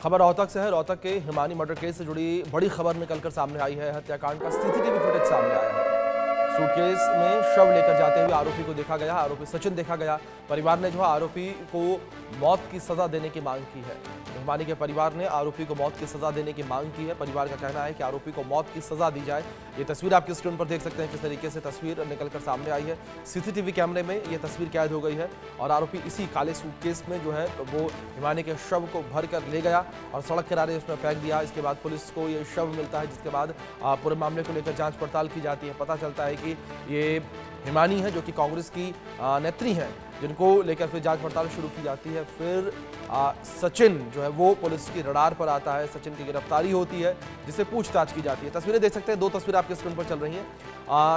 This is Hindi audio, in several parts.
खबर रोहतक से है। रोहतक के हिमानी मर्डर केस से जुड़ी बड़ी खबर निकलकर सामने आई है। हत्याकांड का सीसीटीवी फुटेज सामने आया है। सूटकेस में शव लेकर जाते हुए आरोपी को देखा गया। आरोपी सचिन देखा गया। परिवार ने जो है आरोपी को मौत की सजा देने की मांग की है। हिमानी के परिवार ने आरोपी को मौत की सजा देने की मांग की है। परिवार का कहना है कि आरोपी को मौत की सजा दी जाए। ये तस्वीर आपकी स्क्रीन पर देख सकते हैं किस तरीके से तस्वीर निकलकर सामने आई है। सीसीटीवी कैमरे में ये तस्वीर कैद हो गई है और आरोपी इसी काले सूटकेस में जो है वो हिमानी के शव को भर कर ले गया और सड़क किनारे उसमें फेंक दिया। इसके बाद पुलिस को ये शव मिलता है, जिसके बाद पूरे मामले को लेकर जांच पड़ताल की जाती है। पता चलता है कि ये हिमानी है जो कि कांग्रेस की नेत्री हैं, जिनको लेकर फिर जांच पड़ताल शुरू की जाती है। फिर सचिन जो है वो पुलिस की रडार पर आता है। सचिन की गिरफ्तारी होती है, जिससे पूछताछ की जाती है। तस्वीरें देख सकते हैं, दो तस्वीरें आपके स्क्रीन पर चल रही हैं,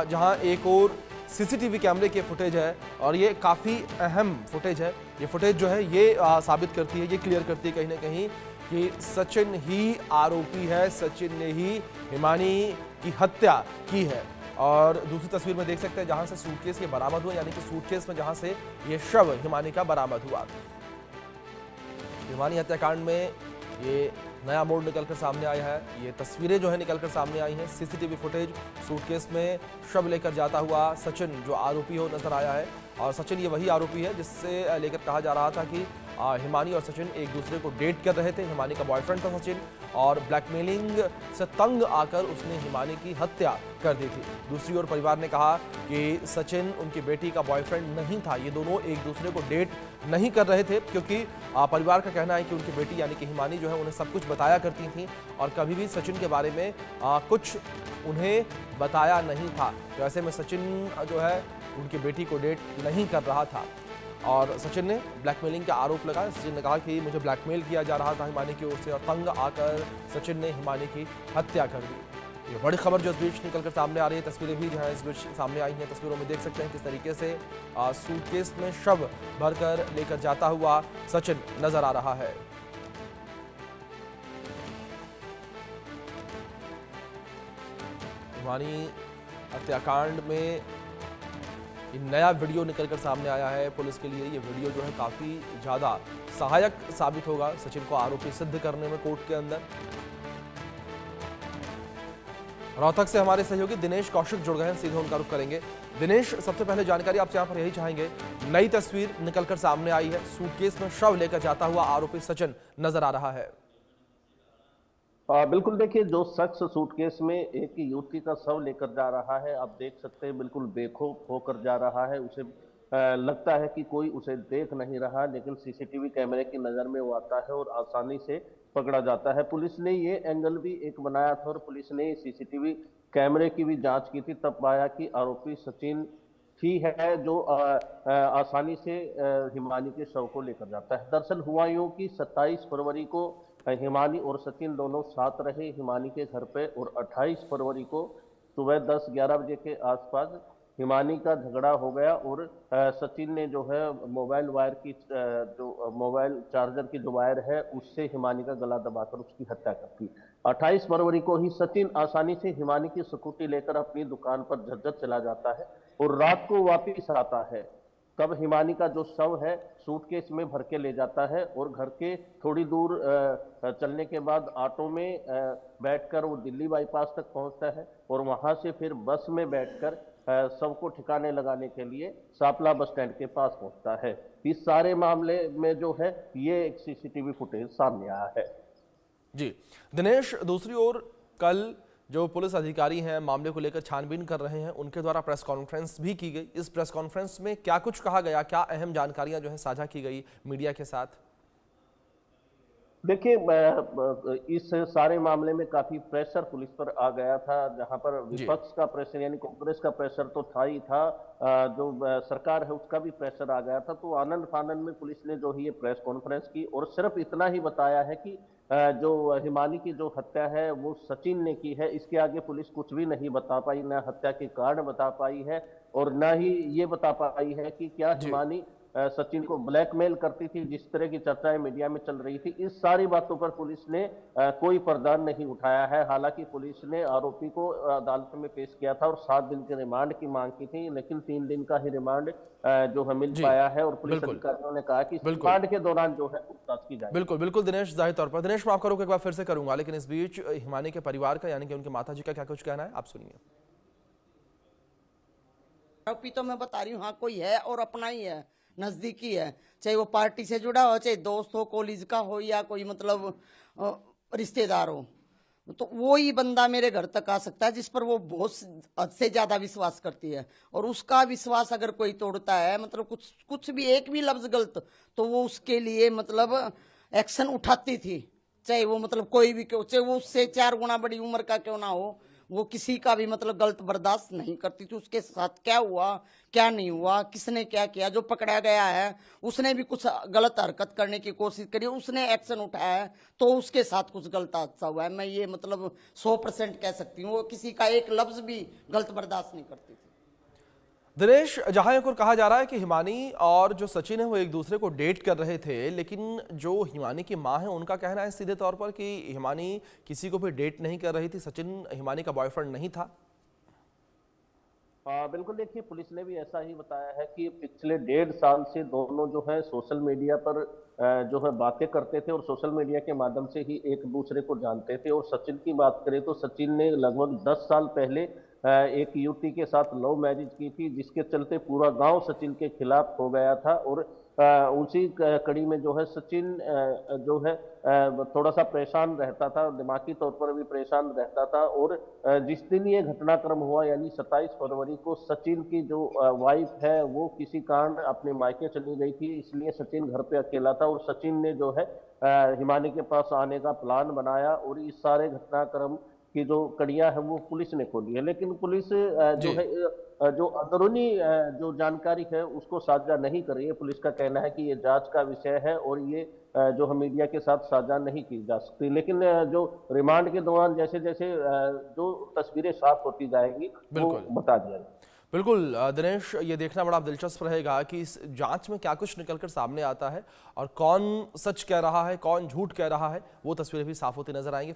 जहां एक और सीसीटीवी कैमरे की फुटेज है और ये काफ़ी अहम फुटेज है। ये फुटेज जो है ये साबित करती है, ये क्लियर करती है कहीं ना कहीं कि सचिन ही आरोपी है, सचिन ने ही हिमानी की हत्या की है। और दूसरी तस्वीर में देख सकते हैं जहां से सूटकेस के बरामद हुआ, यानी कि सूटकेस में जहां से ये शव हिमानी का बरामद हुआ। हिमानी हत्याकांड में ये नया मोड़ निकलकर सामने आया है। ये तस्वीरें जो है निकलकर सामने आई हैं, सीसीटीवी फुटेज। सूटकेस में शव लेकर जाता हुआ सचिन जो आरोपी हो नजर आया है। और सचिन ये वही आरोपी है जिससे लेकर कहा जा रहा था कि हिमानी और सचिन एक दूसरे को डेट कर रहे थे। हिमानी का बॉयफ्रेंड था सचिन और ब्लैकमेलिंग से तंग आकर उसने हिमानी की हत्या कर दी थी। दूसरी ओर परिवार ने कहा कि सचिन उनकी बेटी का बॉयफ्रेंड नहीं था। ये दोनों एक दूसरे को डेट नहीं कर रहे थे, क्योंकि परिवार का कहना है कि उनकी बेटी यानी कि हिमानी जो है उन्हें सब कुछ बताया करती थी और कभी भी सचिन के बारे में कुछ उन्हें बताया नहीं था। तो ऐसे में सचिन जो है उनकी बेटी को डेट नहीं कर रहा था और सचिन ने ब्लैकमेलिंग का आरोप लगाया। सचिन ने कहा कि मुझे ब्लैकमेल किया जा रहा था हिमानी की ओर से और तंग आकर सचिन ने हिमानी की हत्या कर दी। ये बड़ी खबर जो इस बीच निकलकर सामने आ रही है, तस्वीरें भी जो है इस बीच सामने आई हैं। तस्वीरों में देख सकते हैं किस तरीके से सूटकेस में शव भरकर लेकर जाता हुआ सचिन नजर आ रहा है। हिमानी हत्याकांड में नया वीडियो निकलकर सामने आया है पुलिस के लिए। ये वीडियो जो है काफ़ी ज़्यादा सहायक साबित होगा सचिन को आरोपी सिद्ध करने में कोर्ट के अंदर। रोहतक से हमारे सहयोगी दिनेश कौशिक जुड़ गए हैं, सीधे उनका रुख करेंगे। दिनेश, सबसे पहले जानकारी आपसे यहाँ पर यही चाहेंगे, नई तस्वीर निकलकर सामने आई है, सूटकेस में शव लेकर जाता हुआ आरोपी सचिन नजर आ रहा है। बिल्कुल, देखिए जो शख्स सूटकेस में एक युवती का शव लेकर जा रहा है, आप देख सकते हैं बिल्कुल बेखौफ होकर जा रहा है। उसे लगता है कि कोई उसे देख नहीं रहा, लेकिन सीसीटीवी कैमरे की नजर में वो आता है और आसानी से पकड़ा जाता है। पुलिस ने ये एंगल भी एक बनाया था और पुलिस ने सीसीटीवी कैमरे की भी जांच की थी, तब पाया कि आरोपी सचिन ही है जो आसानी से हिमानी के शव को लेकर जाता है। दरअसल हुआ यूं कि 27 फरवरी को हिमानी और सचिन दोनों साथ रहे हिमानी के घर पे और 28 फरवरी को सुबह 10-11 बजे के आसपास हिमानी का झगड़ा हो गया और सचिन ने जो है मोबाइल वायर की जो मोबाइल चार्जर की जो वायर है उससे हिमानी का गला दबाकर उसकी हत्या कर दी। 28 फरवरी को ही सचिन आसानी से हिमानी की स्कूटी लेकर अपनी दुकान पर झज्जर चला जाता है और रात को वापिस आता है। तब हिमानी का जो शव है सूटकेस में भर के ले जाता है और घर के थोड़ी दूर चलने के बाद ऑटो में बैठकर वो दिल्ली बाईपास तक पहुंचता है और वहां से फिर बस में बैठकर शव को ठिकाने लगाने के लिए सापला बस स्टैंड के पास पहुंचता है। इस सारे मामले में जो है ये एक सीसीटीवी फुटेज सामने आया है। जी दिनेश, दूसरी ओर कल जो पुलिस अधिकारी हैं मामले को लेकर छानबीन कर रहे हैं, उनके द्वारा प्रेस कॉन्फ्रेंस भी की गई। इस प्रेस कॉन्फ्रेंस में क्या कुछ कहा गया, क्या अहम जानकारियां जो है साझा की गई मीडिया के साथ? देखिए, इस सारे मामले में काफी प्रेशर पुलिस पर आ गया था, जहां पर जी। विपक्ष का प्रेशर यानी कांग्रेस का प्रेशर तो था ही था, जो सरकार है उसका भी प्रेशर आ गया था। तो आनंद फानंद में पुलिस ने जो है ये प्रेस कॉन्फ्रेंस की और सिर्फ इतना ही बताया है कि जो हिमानी की जो हत्या है वो सचिन ने की है। इसके आगे पुलिस कुछ भी नहीं बता पाई, ना हत्या के कारण बता पाई है और ना ही ये बता पाई है कि क्या जी। हिमानी सचिन को ब्लैकमेल करती थी, जिस तरह की चर्चाएं मीडिया में चल रही थी, इस सारी बातों पर पुलिस ने कोई पर्दा नहीं उठाया है। हालांकि पुलिस ने आरोपी को अदालत में पेश किया था और 7 दिन के रिमांड की मांग की थी, लेकिन 3 दिन का ही रिमांड जो है मिल जी पाया है और पुलिस बिल्कुल अधिकारियों ने कहा कि इस बिल्कुल रिमांड के दौरान जो है पूछताछ की जाएगी। बिल्कुल बिल्कुल दिनेश, जाहिर तौर पर दिनेश मैं आपका रुख एक बार फिर से करूंगा, लेकिन इस बीच हिमानी के परिवार का यानी कि उनके माता जी का क्या कुछ कहना है, आप सुनिए। आरोपी तो मैं बता रही हूँ, हाँ कोई है और अपना ही है, नजदीकी है, चाहे वो पार्टी से जुड़ा हो, चाहे दोस्त हो, कॉलेज का हो, या कोई मतलब रिश्तेदार हो, तो वो ही बंदा मेरे घर तक आ सकता है जिस पर वो बहुत हद से ज्यादा विश्वास करती है। और उसका विश्वास अगर कोई तोड़ता है, मतलब कुछ भी एक भी लफ्ज गलत, तो वो उसके लिए मतलब एक्शन उठाती थी, चाहे वो मतलब कोई भी क्यों, चाहे वो उससे 4 गुना बड़ी उम्र का क्यों ना हो, वो किसी का भी मतलब गलत बर्दाश्त नहीं करती थी। उसके साथ क्या हुआ क्या नहीं हुआ, किसने क्या किया, जो पकड़ा गया है उसने भी कुछ गलत हरकत करने की कोशिश करी, उसने एक्शन उठाया है, तो उसके साथ कुछ गलत हादसा हुआ है। मैं ये मतलब 100% कह सकती हूँ, वो किसी का एक लफ्ज भी गलत बर्दाश्त नहीं करती थी। दिनेश, जहां एक और कहा जा रहा है कि हिमानी और जो सचिन है वो एक दूसरे को डेट कर रहे थे, लेकिन जो हिमानी की मां है उनका कहना है सीधे तौर पर कि हिमानी किसी को भी डेट नहीं कर रही थी, सचिन हिमानी का बॉयफ्रेंड नहीं था। बिल्कुल, देखिए पुलिस ने भी ऐसा ही बताया है कि पिछले 1.5 साल से दोनों जो है सोशल मीडिया पर जो है बातें करते थे और सोशल मीडिया के माध्यम से ही एक दूसरे को जानते थे। और सचिन की बात करें तो सचिन ने लगभग 10 साल पहले एक युवती के साथ लव मैरिज की थी, जिसके चलते पूरा गांव सचिन के खिलाफ हो गया था। और उसी कड़ी में जो है सचिन जो है थोड़ा सा परेशान रहता था, दिमागी तौर पर भी परेशान रहता था। और जिस दिन ये घटनाक्रम हुआ यानी 27 फरवरी को सचिन की जो वाइफ है वो किसी कारण अपने मायके चली गई थी, इसलिए सचिन घर पे अकेला था और सचिन ने जो है हिमानी के पास आने का प्लान बनाया और इस सारे घटनाक्रम की जो कड़ियां है वो पुलिस ने खोली है। लेकिन पुलिस जो जी है जो अंदरूनी जो जानकारी है उसको साझा नहीं कर रही है। पुलिस का कहना है कि ये जांच का विषय है और ये जो है मीडिया के साथ साझा नहीं की जा सकती। लेकिन जो रिमांड के दौरान जैसे जैसे जो तस्वीरें साफ होती जाएंगी वो बिल्कुल बता दिया जाएगा। बिल्कुल दिनेश, ये देखना बड़ा दिलचस्प रहेगा कि इस जांच में क्या कुछ निकलकर सामने आता है और कौन सच कह रहा है, कौन झूठ कह रहा है, वो तस्वीरें भी साफ होती नजर आएंगी।